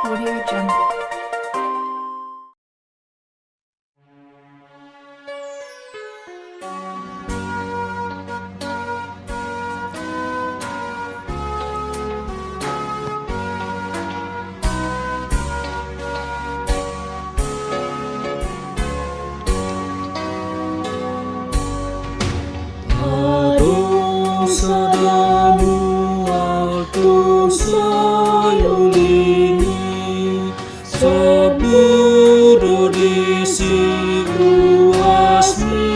Audio Jungle. Sadamu aku sayulini saburo disi uasmi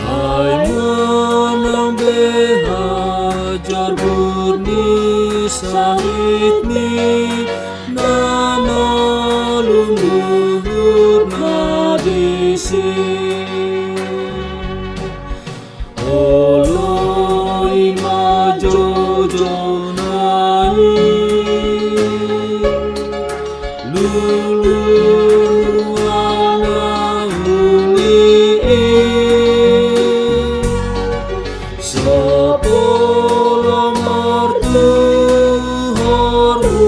ai manang behajar burni sahitni nama lumuhur nadisi Oloi majojonai lulu ana uli sepolo martu horu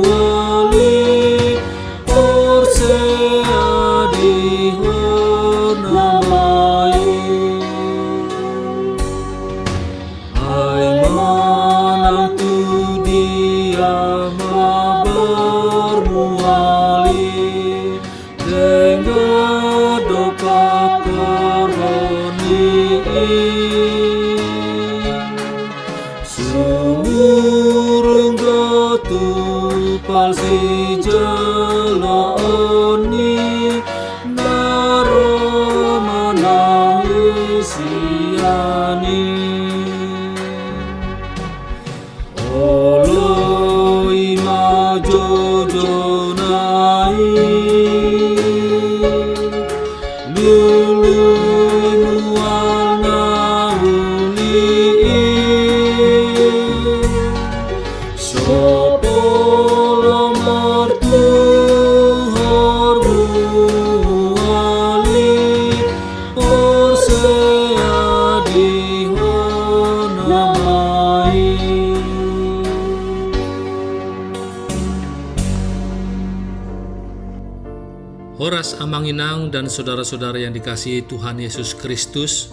ali orseadi honamai Sumurung gotu palsi jalani naromana isiani Oloi majojonai lulu Sopolo martu horu ali orseadi honamai. Horas Amanginang dan saudara-saudara yang dikasihi Tuhan Yesus Kristus,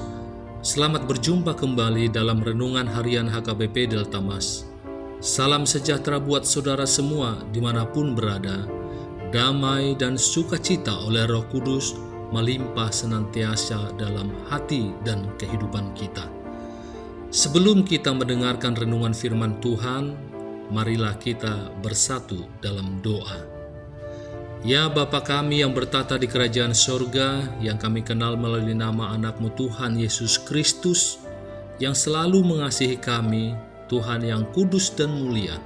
selamat berjumpa kembali dalam Renungan Harian HKBP Delta Mas. Salam sejahtera buat saudara semua dimanapun berada. Damai dan sukacita oleh Roh Kudus melimpah senantiasa dalam hati dan kehidupan kita. Sebelum kita mendengarkan renungan firman Tuhan, marilah kita bersatu dalam doa. Ya Bapa kami yang bertata di kerajaan sorga, yang kami kenal melalui nama anak-Mu Tuhan Yesus Kristus, yang selalu mengasihi kami, Tuhan yang kudus dan mulia.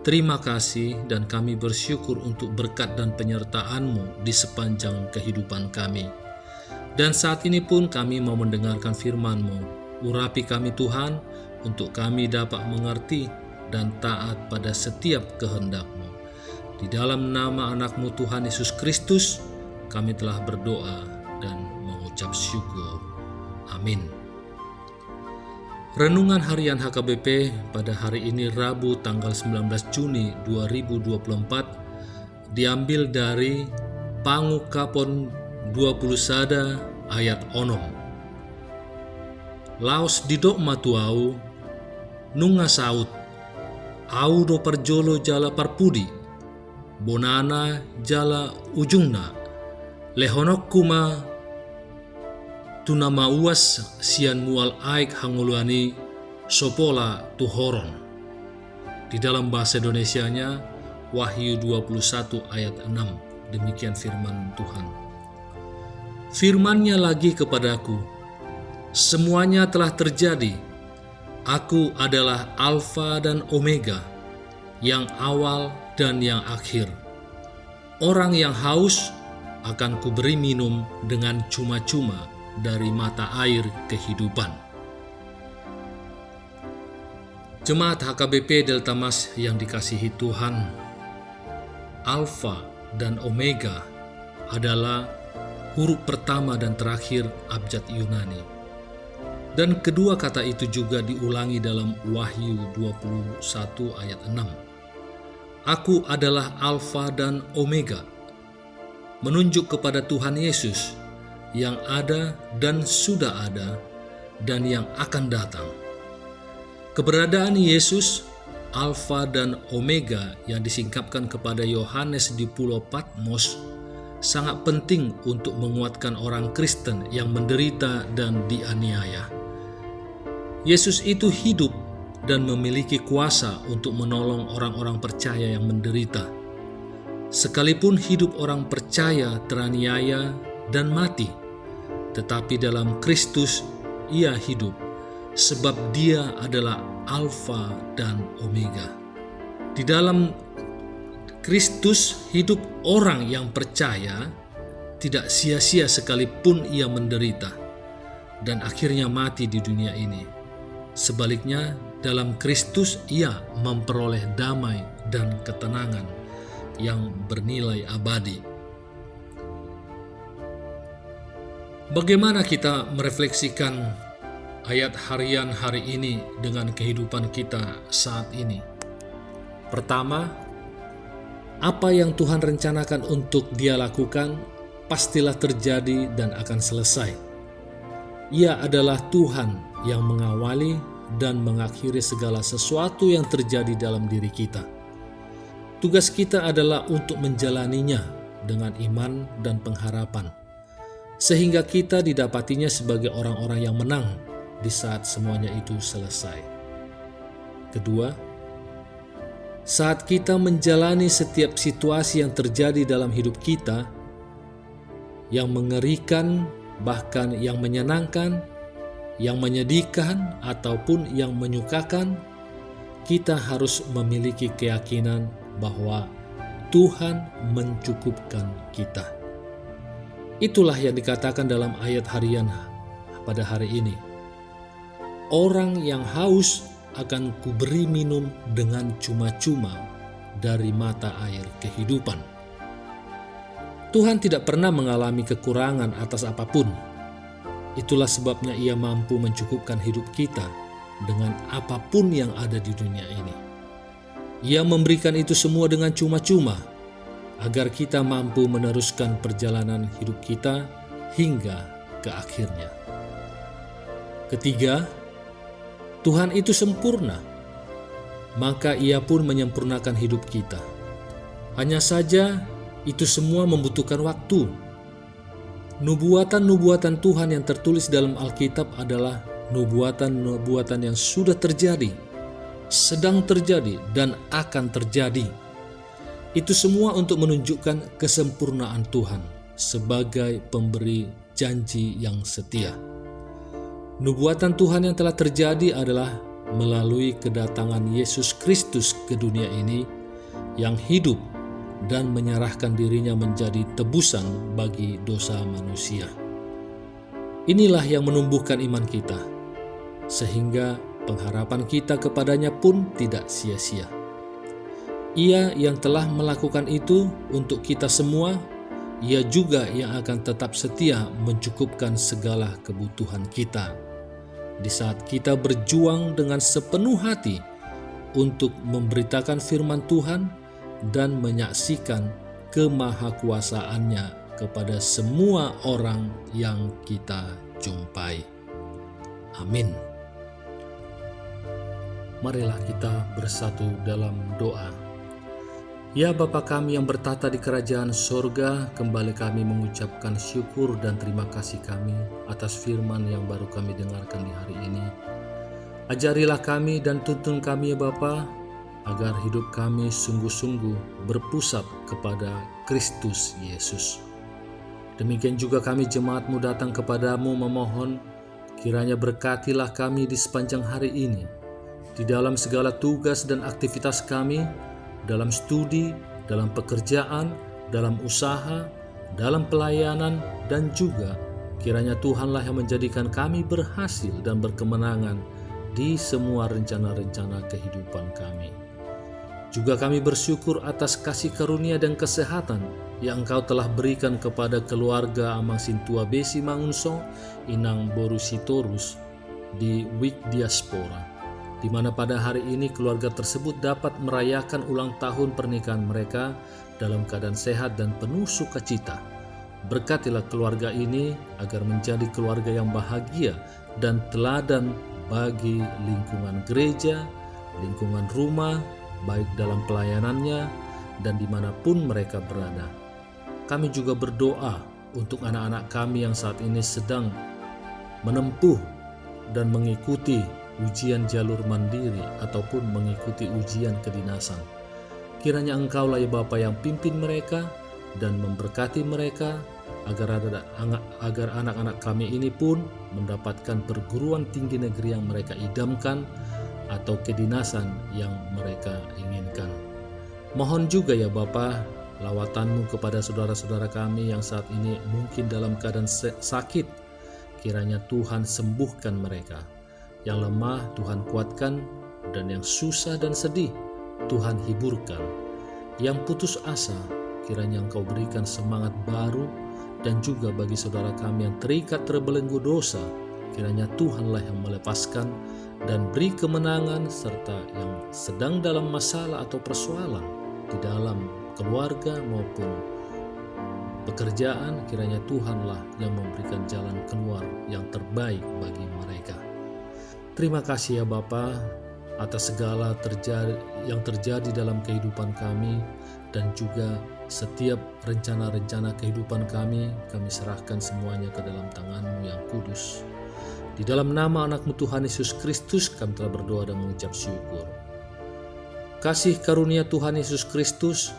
Terima kasih dan kami bersyukur untuk berkat dan penyertaan-Mu di sepanjang kehidupan kami. Dan saat ini pun kami mau mendengarkan firman-Mu. Urapi kami Tuhan, untuk kami dapat mengerti dan taat pada setiap kehendak-Mu. Di dalam nama anak-Mu Tuhan Yesus Kristus, kami telah berdoa dan mengucap syukur. Amin. Renungan Harian HKBP pada hari ini Rabu tanggal 19 Juni 2024 diambil dari Pangukapon 20 Sada ayat 6. Laos didok matuau nunga saut au do perjolo jala parpudi bonana jala ujungna lehonok kuma tunama uas sian mual aik hanguluani sopola tuhoron. Di dalam bahasa Indonesianya Wahyu 21 ayat 6. Demikian firman Tuhan. Firman-Nya lagi kepadaku, semuanya telah terjadi. Aku adalah Alfa dan Omega, yang awal dan yang akhir. Orang yang haus akan kuberi minum dengan cuma-cuma dari mata air kehidupan. Jemaat HKBP Delta Mas yang dikasihi Tuhan, Alfa dan Omega adalah huruf pertama dan terakhir abjad Yunani. Dan kedua kata itu juga diulangi dalam Wahyu 21 ayat 6. Aku adalah Alfa dan Omega, menunjuk kepada Tuhan Yesus yang ada dan sudah ada dan yang akan datang. Keberadaan Yesus, Alfa dan Omega yang disingkapkan kepada Yohanes di Pulau Patmos sangat penting untuk menguatkan orang Kristen yang menderita dan dianiaya. Yesus itu hidup dan memiliki kuasa untuk menolong orang-orang percaya yang menderita. Sekalipun hidup orang percaya teraniaya dan mati, tetapi dalam Kristus ia hidup, sebab dia adalah Alfa dan Omega. Di dalam Kristus hidup orang yang percaya tidak sia-sia sekalipun ia menderita dan akhirnya mati di dunia ini. Sebaliknya, dalam Kristus ia memperoleh damai dan ketenangan yang bernilai abadi. Bagaimana kita merefleksikan ayat harian hari ini dengan kehidupan kita saat ini? Pertama, apa yang Tuhan rencanakan untuk Dia lakukan pastilah terjadi dan akan selesai. Ia adalah Tuhan yang mengawali dan mengakhiri segala sesuatu yang terjadi dalam diri kita. Tugas kita adalah untuk menjalaninya dengan iman dan pengharapan, sehingga kita didapatinya sebagai orang-orang yang menang di saat semuanya itu selesai. Kedua, saat kita menjalani setiap situasi yang terjadi dalam hidup kita, yang mengerikan, bahkan yang menyenangkan, yang menyedihkan ataupun yang menyukakan, kita harus memiliki keyakinan bahwa Tuhan mencukupkan kita. Itulah yang dikatakan dalam ayat harian pada hari ini. Orang yang haus akan kuberi minum dengan cuma-cuma dari mata air kehidupan. Tuhan tidak pernah mengalami kekurangan atas apapun. Itulah sebabnya Ia mampu mencukupkan hidup kita dengan apapun yang ada di dunia ini. Ia memberikan itu semua dengan cuma-cuma, agar kita mampu meneruskan perjalanan hidup kita hingga ke akhirnya. Ketiga, Tuhan itu sempurna, maka Ia pun menyempurnakan hidup kita. Hanya saja, itu semua membutuhkan waktu. Nubuatan-nubuatan Tuhan yang tertulis dalam Alkitab adalah nubuatan-nubuatan yang sudah terjadi, sedang terjadi, dan akan terjadi. Itu semua untuk menunjukkan kesempurnaan Tuhan sebagai pemberi janji yang setia. Nubuatan Tuhan yang telah terjadi adalah melalui kedatangan Yesus Kristus ke dunia ini yang hidup dan menyerahkan dirinya menjadi tebusan bagi dosa manusia. Inilah yang menumbuhkan iman kita, sehingga pengharapan kita kepadanya pun tidak sia-sia. Ia yang telah melakukan itu untuk kita semua, Ia juga yang akan tetap setia mencukupkan segala kebutuhan kita di saat kita berjuang dengan sepenuh hati untuk memberitakan firman Tuhan dan menyaksikan kemahakuasaannya kepada semua orang yang kita jumpai. Amin. Marilah kita bersatu dalam doa. Ya Bapa kami yang bertata di kerajaan sorga, kembali kami mengucapkan syukur dan terima kasih kami atas firman yang baru kami dengarkan di hari ini. Ajarilah kami dan tuntun kami ya Bapa, agar hidup kami sungguh-sungguh berpusat kepada Kristus Yesus. Demikian juga kami jemaat-Mu datang kepadamu memohon, kiranya berkatilah kami di sepanjang hari ini, di dalam segala tugas dan aktivitas kami, dalam studi, dalam pekerjaan, dalam usaha, dalam pelayanan, dan juga kiranya Tuhanlah yang menjadikan kami berhasil dan berkemenangan di semua rencana-rencana kehidupan kami. Juga kami bersyukur atas kasih karunia dan kesehatan yang Engkau telah berikan kepada keluarga Amang Sintua Besi Mangunso, Inang Boru Sitorus, di Week Diaspora, di mana pada hari ini keluarga tersebut dapat merayakan ulang tahun pernikahan mereka dalam keadaan sehat dan penuh sukacita. Berkatilah keluarga ini agar menjadi keluarga yang bahagia dan teladan bagi lingkungan gereja, lingkungan rumah, baik dalam pelayanannya dan dimanapun mereka berada. Kami juga berdoa untuk anak-anak kami yang saat ini sedang menempuh dan mengikuti ujian jalur mandiri ataupun mengikuti ujian kedinasan. Kiranya Engkaulah ya Bapa yang pimpin mereka dan memberkati mereka agar anak-anak kami ini pun mendapatkan perguruan tinggi negeri yang mereka idamkan atau kedinasan yang mereka inginkan. Mohon juga ya Bapa lawatan-Mu kepada saudara-saudara kami yang saat ini mungkin dalam keadaan sakit. Kiranya Tuhan sembuhkan mereka. Yang lemah Tuhan kuatkan, dan yang susah dan sedih Tuhan hiburkan. Yang putus asa kiranya Engkau berikan semangat baru, dan juga bagi saudara kami yang terikat terbelenggu dosa, kiranya Tuhanlah yang melepaskan dan beri kemenangan, serta yang sedang dalam masalah atau persoalan di dalam keluarga maupun pekerjaan, kiranya Tuhanlah yang memberikan jalan keluar yang terbaik bagi mereka. Terima kasih ya Bapa atas segala yang terjadi dalam kehidupan kami, dan juga setiap rencana-rencana kehidupan kami serahkan semuanya ke dalam tangan-Mu yang kudus. Di dalam nama anak-Mu Tuhan Yesus Kristus kami telah berdoa dan mengucap syukur. Kasih karunia Tuhan Yesus Kristus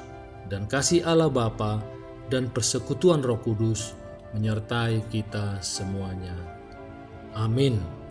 dan kasih Allah Bapa dan persekutuan Roh Kudus menyertai kita semuanya. Amin.